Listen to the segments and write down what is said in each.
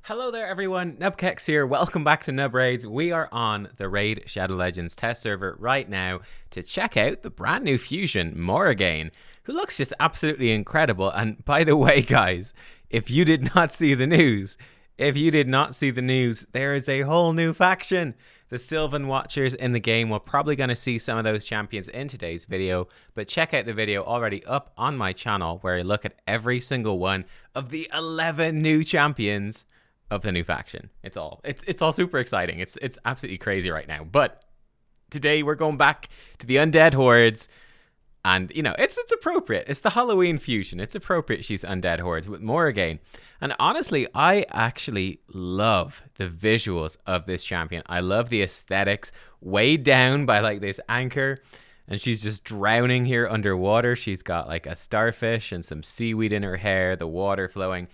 Hello there everyone, nubkeks here, welcome back to Nub Raids. We are on the Raid Shadow Legends test server right now to check out the brand new fusion, Morrigaine, who looks just absolutely incredible. And by the way guys, if you did not see the news, there is a whole new faction. The Sylvan Watchers in the game. We're probably going to see some of those champions in today's video, but check out the video already up on my channel where I look at every single one of the 11 new champions of the new faction. It's all super exciting. It's absolutely crazy right now. But today we're going back to the undead hordes, and you know it's appropriate. It's the Halloween fusion. It's appropriate she's undead hordes with Morrigaine. And honestly, I actually love the visuals of this champion. I love the aesthetics, weighed down by like this anchor, and she's just drowning here underwater. She's got like a starfish and some seaweed in her hair, the water flowing.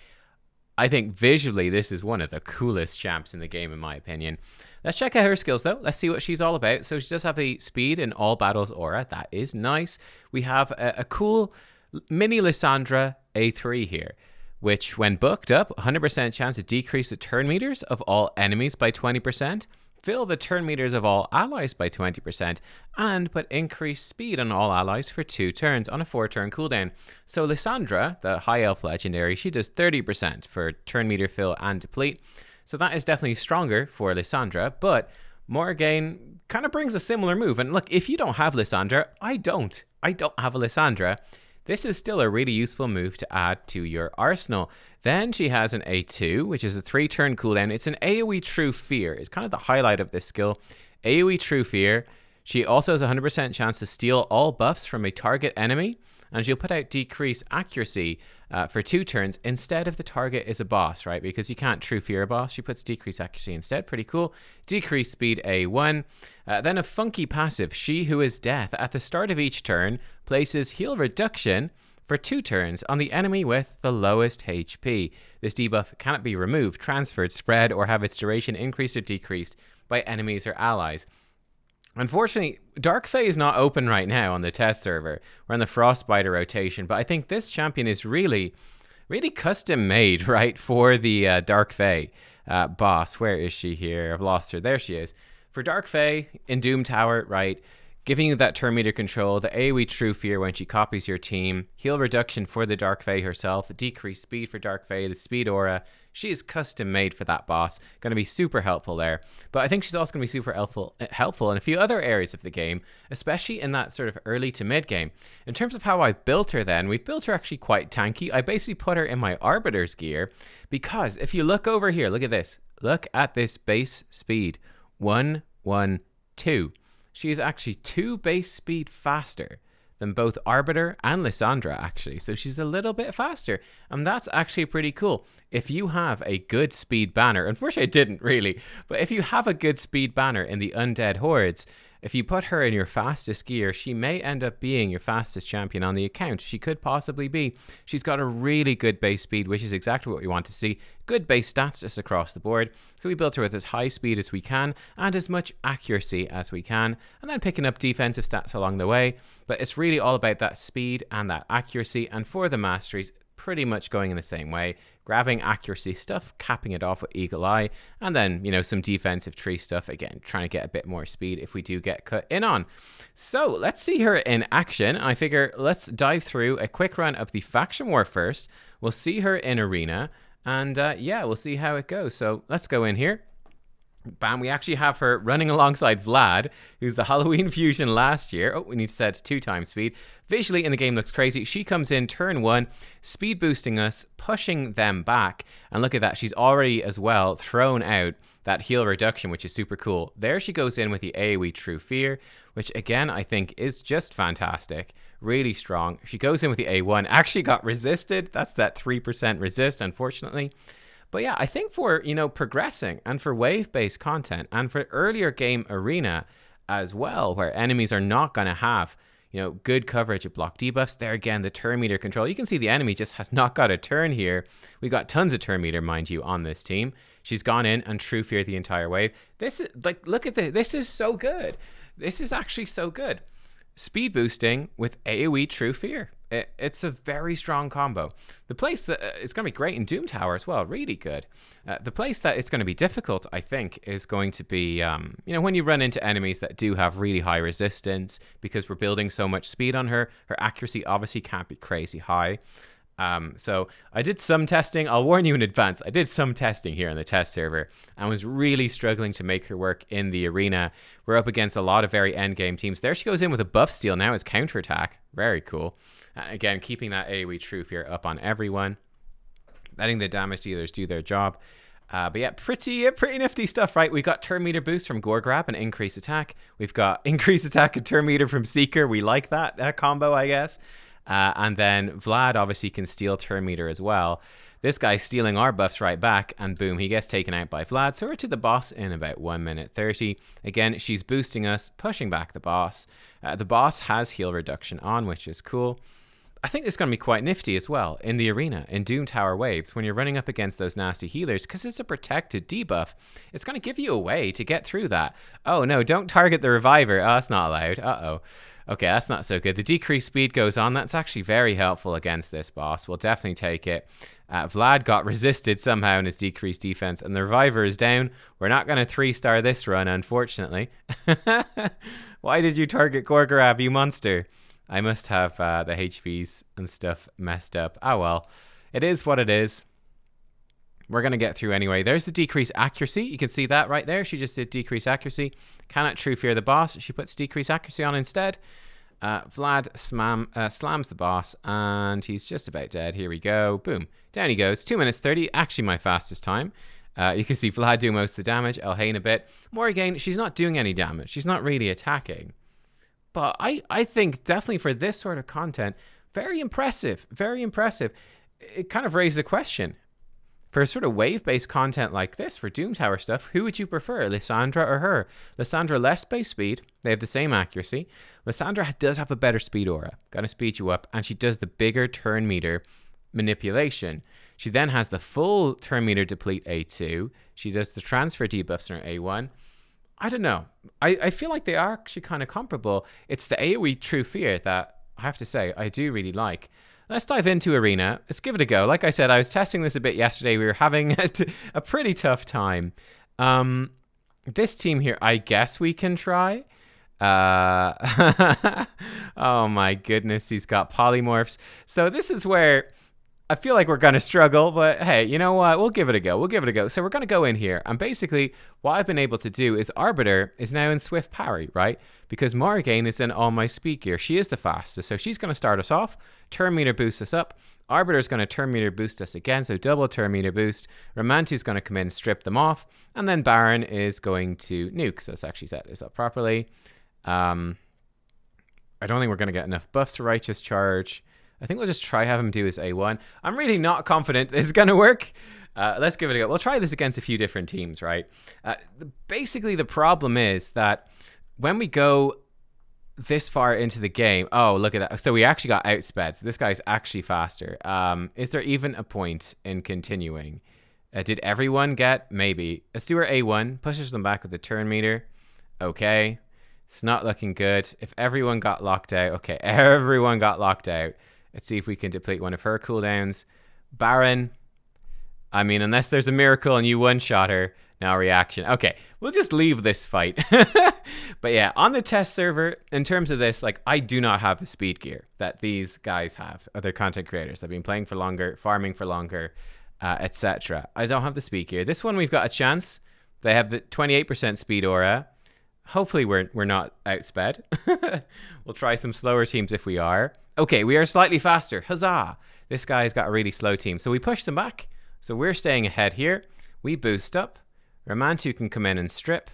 I think visually this is one of the coolest champs in the game in my opinion. Let's check out her skills though. Let's see what she's all about. So she does have a speed in all battles aura. That is nice. We have a cool mini Lysandra A3 here, which when booked up, 100% chance to decrease the turn meters of all enemies by 20%, fill the turn meters of all allies by 20%, and put increased speed on all allies for 2 turns on a 4-turn cooldown. So Lysandra, the High Elf Legendary, she does 30% for turn meter fill and deplete. So that is definitely stronger for Lysandra, but Morrigaine kind of brings a similar move. And look, if you don't have Lysandra, I don't have a Lysandra. This is still a really useful move to add to your arsenal. Then she has an A2, which is a 3-turn cooldown. It's an AoE True Fear. It's kind of the highlight of this skill. AoE True Fear. She also has a 100% chance to steal all buffs from a target enemy, and she'll put out decreased accuracy for 2 turns instead if the target is a boss, right? Because you can't True Fear a boss. She puts decreased accuracy instead. Pretty cool. Decreased speed A1. Then a funky passive, She Who Is Death. At the start of each turn, places heal reduction for 2 turns on the enemy with the lowest HP. This debuff cannot be removed, transferred, spread, or have its duration increased or decreased by enemies or allies. Unfortunately, Dark Fae is not open right now on the test server. We're on the Frostbiter rotation, but I think this champion is really custom made, right, for the Dark Fae boss. Where is she here? I've lost her. There she is. For Dark Fae in Doom Tower, right, giving you that turn meter control, the AoE True Fear when she copies your team, heal reduction for the Dark Fae herself, decreased speed for Dark Fae, the speed aura. She is custom made for that boss. Going to be super helpful there. But I think she's also going to be super helpful in a few other areas of the game, especially in that sort of early to mid game. In terms of how I've built her then, we've built her actually quite tanky. I basically put her in my Arbiter's gear because if you look over here, look at this. Look at this base speed. 1, 1, 2. She is actually 2 base speed faster than both Arbiter and Lysandra actually. So she's a little bit faster, and that's actually pretty cool. If you have a good speed banner, unfortunately I didn't really, but if you have a good speed banner in the Undead Hordes, if you put her in your fastest gear, she may end up being your fastest champion on the account. She could possibly be. She's got a really good base speed, which is exactly what we want to see. Good base stats just across the board. So we built her with as high speed as we can and as much accuracy as we can, and then picking up defensive stats along the way. But it's really all about that speed and that accuracy, and for the masteries, pretty much going in the same way, grabbing accuracy stuff, capping it off with Eagle Eye, and then, you know, some defensive tree stuff, again, trying to get a bit more speed if we do get cut in on. So let's see her in action. I figure let's dive through a quick run of the faction war first. We'll see her in arena, and yeah, we'll see how it goes. So let's go in here. Bam, we actually have her running alongside Vlad, who's the Halloween fusion last year. Oh, we need to set 2 times speed. Visually in the game looks crazy. She comes in turn 1, speed boosting us, pushing them back. And look at that, she's already as well thrown out that heal reduction, which is super cool. There she goes in with the AoE True Fear, which again, I think is just fantastic. Really strong. She goes in with the A1, actually got resisted. That's that 3% resist, unfortunately. But yeah, I think for, you know, progressing and for wave-based content and for earlier game arena as well, where enemies are not going to have, you know, good coverage of block debuffs. There again, the turn meter control. You can see the enemy just has not got a turn here. We got tons of turn meter, mind you, on this team. She's gone in and True Fear the entire wave. This is, like, look at this. This is so good. This is actually so good. Speed boosting with AoE True Fear. It's a very strong combo. The place that it's going to be great in Doom Tower as well, really good. The place that it's going to be difficult, I think, is going to be, when you run into enemies that do have really high resistance, because we're building so much speed on her. Her accuracy obviously can't be crazy high. So I did some testing. I'll warn you in advance. I did some testing here on the test server and was really struggling to make her work in the arena. We're up against a lot of very endgame teams. There she goes in with a buff steal now as counterattack. Very cool. Again, keeping that AoE true fear up on everyone. Letting the damage dealers do their job. But yeah, pretty nifty stuff, right? We got turn meter boost from Gore Grab and increased attack. We've got increased attack and turn meter from Seeker. We like that combo, I guess. And then Vlad obviously can steal turn meter as well. This guy's stealing our buffs right back, and boom, he gets taken out by Vlad. So we're to the boss in about 1 minute 30. Again, she's boosting us, pushing back the boss. The boss has heal reduction on, which is cool. I think this is going to be quite nifty as well in the arena, in Doom Tower waves, when you're running up against those nasty healers, because it's a protected debuff. It's going to give you a way to get through that. Oh no, don't target the reviver. Oh, that's not allowed. Uh-oh. Okay, that's not so good. The decreased speed goes on. That's actually very helpful against this boss. We'll definitely take it. Vlad got resisted somehow in his decreased defense, and the reviver is down. We're not going to 3-star this run, unfortunately. Why did you target Gorgorab, you monster? I must have the HPs and stuff messed up. Oh well, it is what it is. We're going to get through anyway. There's the decreased accuracy. You can see that right there. She just did decreased accuracy. Cannot true fear the boss. She puts decreased accuracy on instead. Vlad slams the boss, and he's just about dead. Here we go. Boom. Down he goes. 2 minutes 30. Actually my fastest time. You can see Vlad doing most of the damage. Elhain a bit. Morrigaine, she's not doing any damage. She's not really attacking. But I think definitely for this sort of content, very impressive. Very impressive. It kind of raises a question. For sort of wave-based content like this, for Doom Tower stuff, who would you prefer, Lissandra or her? Lissandra less base speed. They have the same accuracy. Lissandra does have a better speed aura. Gonna speed you up. And she does the bigger turn meter manipulation. She then has the full turn meter deplete A2. She does the transfer debuffs in her A1. I don't know. I feel like they are actually kind of comparable. It's the AoE True Fear that I have to say I do really like. Let's dive into Arena. Let's give it a go. Like I said, I was testing this a bit yesterday. We were having a pretty tough time. This team here, I guess we can try. Oh my goodness, he's got polymorphs. So this is where I feel like we're going to struggle, but hey, you know what? We'll give it a go. We'll give it a go. So we're going to go in here. And basically, what I've been able to do is Arbiter is now in Swift Parry, right? Because Morrigaine is in all my speed gear. She is the fastest. So she's going to start us off. Turn meter boost us up. Arbiter is going to turn meter boost us again. So double turn meter boost. Romantu is going to come in, strip them off. And then Baron is going to nuke. So let's actually set this up properly. I don't think we're going to get enough buffs for Righteous Charge. I think we'll just try have him do his A1. I'm really not confident this is going to work. Let's give it a go. We'll try this against a few different teams, right? Basically, the problem is that when we go this far into the game... Oh, look at that. So we actually got outsped. So this guy's actually faster. Is there even a point in continuing? Did everyone get? Maybe. Let's do our A1. Pushes them back with the turn meter. Okay. It's not looking good. If everyone got locked out... Okay, everyone got locked out. Let's see if we can deplete one of her cooldowns. Baron. I mean, unless there's a miracle and you one-shot her. No reaction. Okay, we'll just leave this fight. But yeah, on the test server, in terms of this, like, I do not have the speed gear that these guys have. Other content creators. They've been playing for longer, farming for longer, etc. I don't have the speed gear. This one, we've got a chance. They have the 28% speed aura. Hopefully we're not outsped. We'll try some slower teams if we are. Okay, we are slightly faster. Huzzah! This guy's got a really slow team. So we push them back. So we're staying ahead here. We boost up. Romantu can come in and strip.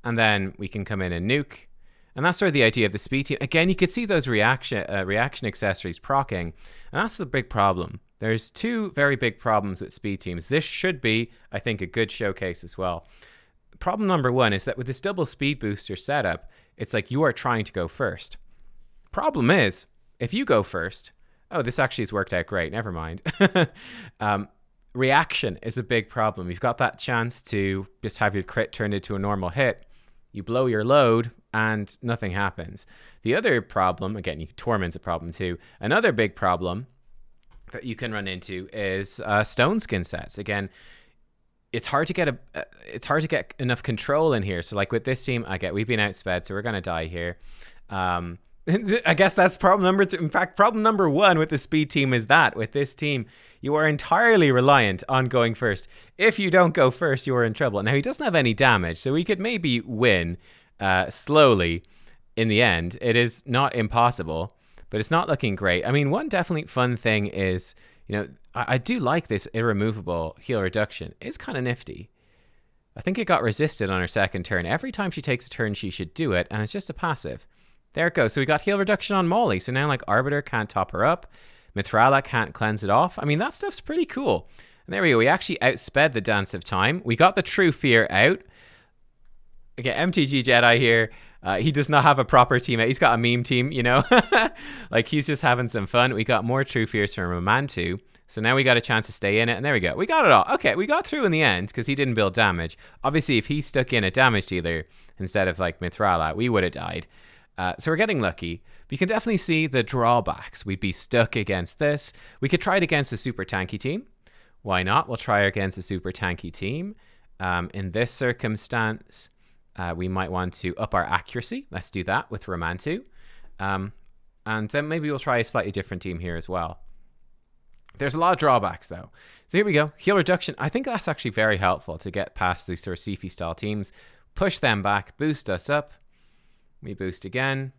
And then we can come in and nuke. And that's sort of the idea of the speed team. Again, you could see those reaction accessories proccing. And that's the big problem. There's two very big problems with speed teams. This should be, I think, a good showcase as well. Problem number one is that with this double speed booster setup, it's like you are trying to go first. Problem is, if you go first, oh, this actually has worked out great. Never mind. Reaction is a big problem. You've got that chance to just have your crit turned into a normal hit. You blow your load. and nothing happens. The other problem, again, Torment's a problem too. Another big problem that you can run into is stone skin sets. Again, it's hard to get enough control in here. So like with this team, we've been outsped, so we're gonna die here. I guess that's problem number two. In fact, problem number one with the speed team is that with this team, you are entirely reliant on going first. If you don't go first, you are in trouble. Now he doesn't have any damage, so we could maybe win slowly in the end. It is not impossible, but it's not looking great. I mean, one definitely fun thing is, I do like this irremovable heal reduction. It's kind of nifty. I think it got resisted on her second turn. Every time she takes a turn, she should do it, and it's just a passive. There it goes. So we got heal reduction on Molly. So now like Arbiter can't top her up. Mithrala can't cleanse it off. I mean, that stuff's pretty cool. And there we go. We actually outsped the Dance of Time. We got the True Fear out. Again, MTG Jedi here. He does not have a proper teammate. He's got a meme team, like he's just having some fun. We got more True Fears from Romantu. So now we got a chance to stay in it, and there we go. We got it all. Okay, we got through in the end because he didn't build damage. Obviously, if he stuck in a damage dealer instead of like Mithrala, we would have died. So we're getting lucky. But you can definitely see the drawbacks. We'd be stuck against this. We could try it against a super tanky team. Why not? We'll try against a super tanky team. In this circumstance, we might want to up our accuracy. Let's do that with Romantu. And then maybe we'll try a slightly different team here as well. There's a lot of drawbacks, though. So here we go. Heal reduction. I think that's actually very helpful to get past these sort of Sifi-style teams. Push them back. Boost us up. We boost again.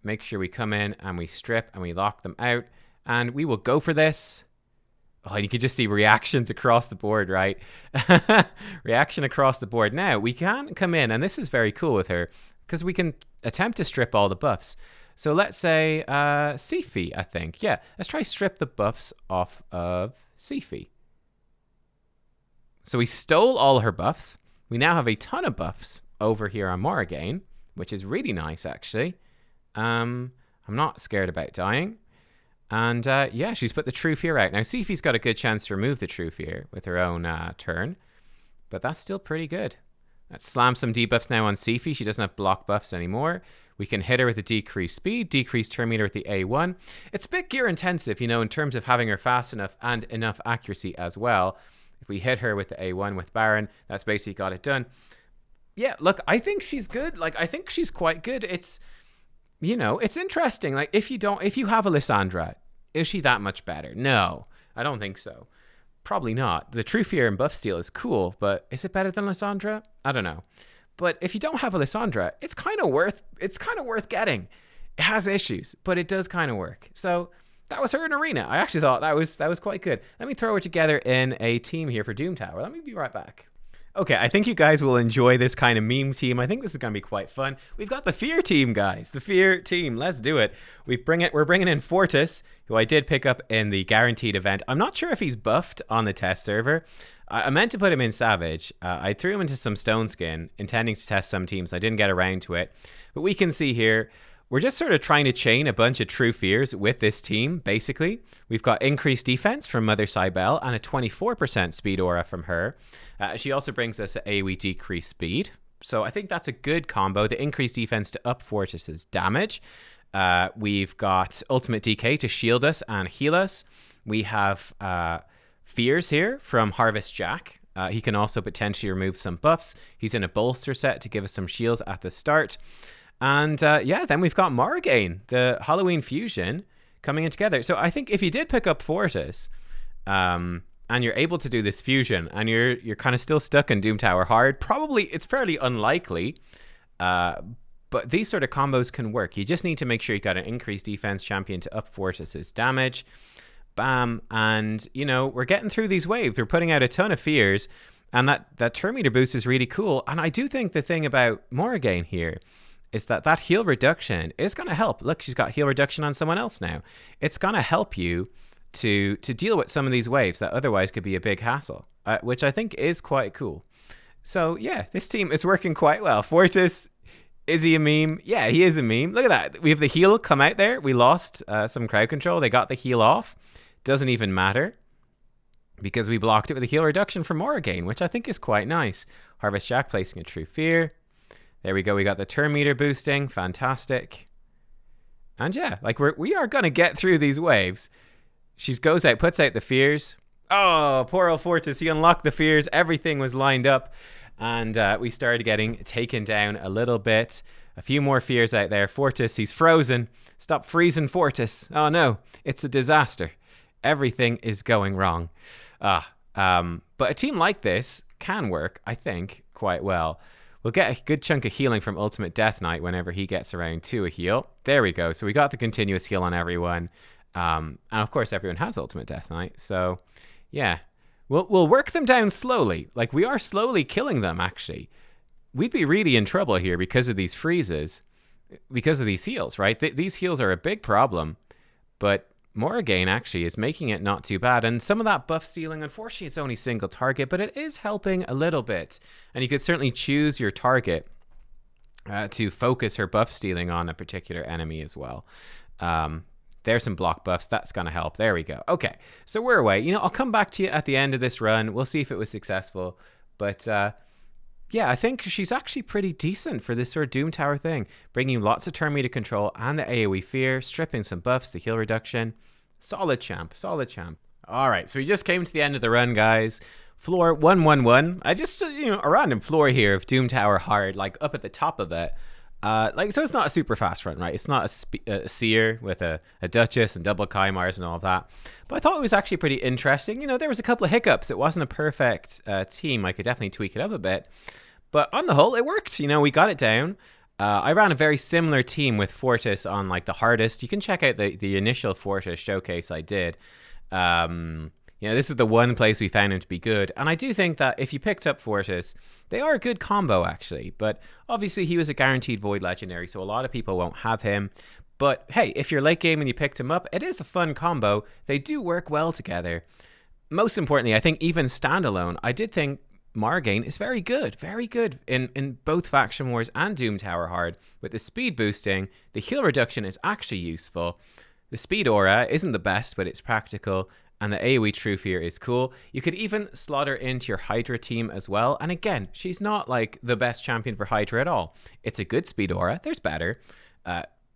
Make sure we come in and we strip and we lock them out. And we will go for this. Oh, you can just see reactions across the board, right? Reaction across the board. Now, we can come in, and this is very cool with her, because we can attempt to strip all the buffs. So let's say Sifi, I think. Yeah, let's try strip the buffs off of Sifi. So we stole all her buffs. We now have a ton of buffs over here on Morrigaine, which is really nice, actually. I'm not scared about dying. And yeah, she's put the True Fear out. Now, Sifi's got a good chance to remove the True Fear with her own turn, but that's still pretty good. Let's slam some debuffs now on Sifi. She doesn't have block buffs anymore. We can hit her with a decreased speed, decreased turn meter with the A1. It's a bit gear intensive, in terms of having her fast enough and enough accuracy as well. If we hit her with the A1 with Baron, that's basically got it done. Yeah, look, I think she's good. Like, I think she's quite good. It's, it's interesting. Like, if you have a Lissandra, is she that much better? No, I don't think so. Probably not. The True Fear and buff steal is cool, but is it better than Lissandra? I don't know. But if you don't have a Lissandra, it's kind of worth getting. It has issues, but it does kind of work. So that was her in Arena. I actually thought that was quite good. Let me throw her together in a team here for Doom Tower. Let me be right back. Okay, I think you guys will enjoy this kind of meme team. I think this is going to be quite fun. We've got the Fear team, guys. The Fear team. Let's do it. We're bringing in Fortis, who I did pick up in the guaranteed event. I'm not sure if he's buffed on the test server. I meant to put him in Savage. I threw him into some Stone Skin, intending to test some teams. I didn't get around to it. But we can see here, we're just sort of trying to chain a bunch of True Fears with this team, basically. We've got increased defense from Mother Cybele and a 24% speed aura from her. She also brings us a AoE decreased speed. So I think that's a good combo. The increased defense to up Fortis's damage. We've got ultimate DK to shield us and heal us. We have Fears here from Harvest Jack. He can also potentially remove some buffs. He's in a bolster set to give us some shields at the start. And yeah, then we've got Morrigaine, the Halloween fusion, coming in together. So I think if you did pick up Fortis, and you're able to do this fusion, and you're kind of still stuck in Doom Tower hard, probably it's fairly unlikely, but these sort of combos can work. You just need to make sure you got an increased defense champion to up Fortis's damage. Bam, and we're getting through these waves. We're putting out a ton of fears, and that turn meter boost is really cool. And I do think the thing about Morrigaine here is that heal reduction is going to help. Look, she's got heal reduction on someone else now. It's going to help you to deal with some of these waves that otherwise could be a big hassle, which I think is quite cool. So yeah, this team is working quite well. Fortis, is he a meme? Yeah, he is a meme. Look at that. We have the heal come out there. We lost some crowd control. They got the heal off. Doesn't even matter because we blocked it with a heal reduction from Morrigaine, which I think is quite nice. Harvest Jack placing a True Fear. There we go. We got the turn meter boosting. Fantastic. And yeah, like we are going to get through these waves. She goes out, puts out the fears. Oh, poor old Fortis. He unlocked the fears. Everything was lined up. And we started getting taken down a little bit. A few more fears out there. Fortis, he's frozen. Stop freezing, Fortis. Oh no, it's a disaster. Everything is going wrong. But a team like this can work, I think, quite well. We'll get a good chunk of healing from Ultimate Death Knight whenever he gets around to a heal. There we go. So we got the continuous heal on everyone. And of course, everyone has Ultimate Death Knight. So yeah, we'll work them down slowly. Like, we are slowly killing them, actually. We'd be really in trouble here because of these freezes, because of these heals, right? These heals are a big problem. But Morrigaine actually is making it not too bad. And some of that buff stealing, unfortunately, it's only single target, but it is helping a little bit. And you could certainly choose your target to focus her buff stealing on a particular enemy as well. There's some block buffs. That's going to help. There we go. Okay, so we're away. You know, I'll come back to you at the end of this run. We'll see if it was successful. But yeah, I think she's actually pretty decent for this sort of Doom Tower thing. Bringing lots of turn meter control and the AoE fear, stripping some buffs, the heal reduction. Solid champ, solid champ. All right, so we just came to the end of the run, guys. Floor 111. I just, a random floor here of Doom Tower hard, like up at the top of it. So it's not a super fast run, right? It's not a seer with a Duchess and double Kaimars and all of that. But I thought it was actually pretty interesting. There was a couple of hiccups. It wasn't a perfect team. I could definitely tweak it up a bit. But on the whole, it worked. We got it down. I ran a very similar team with Fortis on like the hardest. You can check out the initial Fortis showcase I did. This is the one place we found him to be good. And I do think that if you picked up Fortis, they are a good combo, actually. But obviously, he was a guaranteed Void Legendary, so a lot of people won't have him. But hey, if you're late game and you picked him up, it is a fun combo. They do work well together. Most importantly, I think even standalone, I did think Morrigaine is very good in both Faction Wars and Doom Tower Hard. With the speed boosting, the heal reduction is actually useful. The speed aura isn't the best, but it's practical. And the AoE True Fear is cool. You could even slot her into your Hydra team as well. And again, she's not like the best champion for Hydra at all. It's a good speed aura. There's better.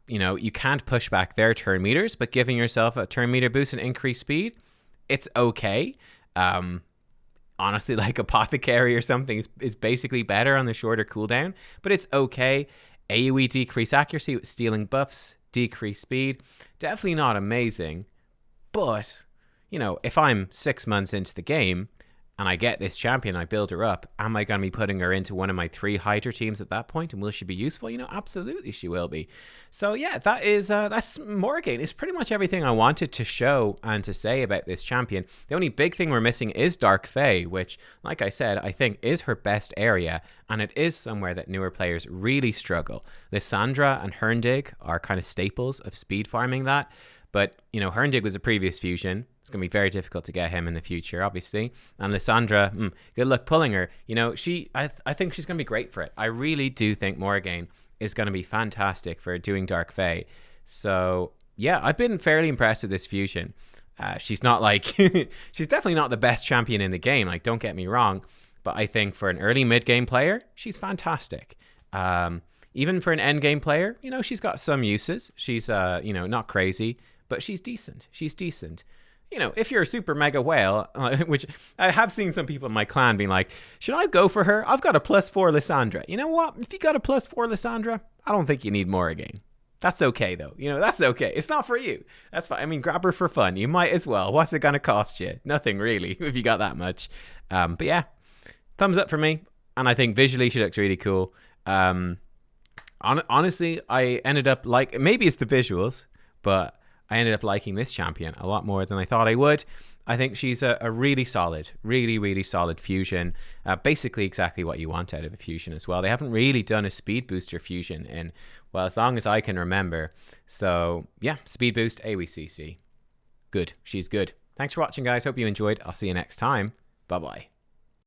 You can't push back their turn meters, but giving yourself a turn meter boost and increased speed, it's okay. Honestly, like Apothecary or something is basically better on the shorter cooldown, but it's okay. AoE decrease accuracy with stealing buffs, decrease speed. Definitely not amazing, but if I'm 6 months into the game and I get this champion, I build her up, am I going to be putting her into one of my 3 Hydra teams at that point? And will she be useful? Absolutely she will be. So yeah, that's Morrigaine. It's pretty much everything I wanted to show and to say about this champion. The only big thing we're missing is Dark Fae, which, like I said, I think is her best area. And it is somewhere that newer players really struggle. Lysandra and Herndig are kind of staples of speed farming that. But, Herndig was a previous fusion. It's going to be very difficult to get him in the future, obviously. And Lysandra, good luck pulling her. I think she's going to be great for it. I really do think Morrigaine is going to be fantastic for doing Dark Fae. So, yeah, I've been fairly impressed with this fusion. She's not like... she's definitely not the best champion in the game. Like, don't get me wrong. But I think for an early mid-game player, she's fantastic. Even for an end-game player, she's got some uses. She's, not crazy. But she's decent. If you're a super mega whale, which I have seen some people in my clan being like, should I go for her? I've got a +4 Lysandra. You know what? If you got a +4 Lysandra, I don't think you need Morrigaine. That's okay, though. That's okay. It's not for you. That's fine. I mean, grab her for fun. You might as well. What's it going to cost you? Nothing, really, if you got that much. But yeah, thumbs up for me. And I think visually she looks really cool. Honestly, I ended up maybe it's the visuals, but I ended up liking this champion a lot more than I thought I would. I think she's a really solid, really solid fusion. Basically exactly what you want out of a fusion as well. They haven't really done a speed booster fusion in, well, as long as I can remember. So yeah, speed boost, AoE CC. Good. She's good. Thanks for watching, guys. Hope you enjoyed. I'll see you next time. Bye-bye.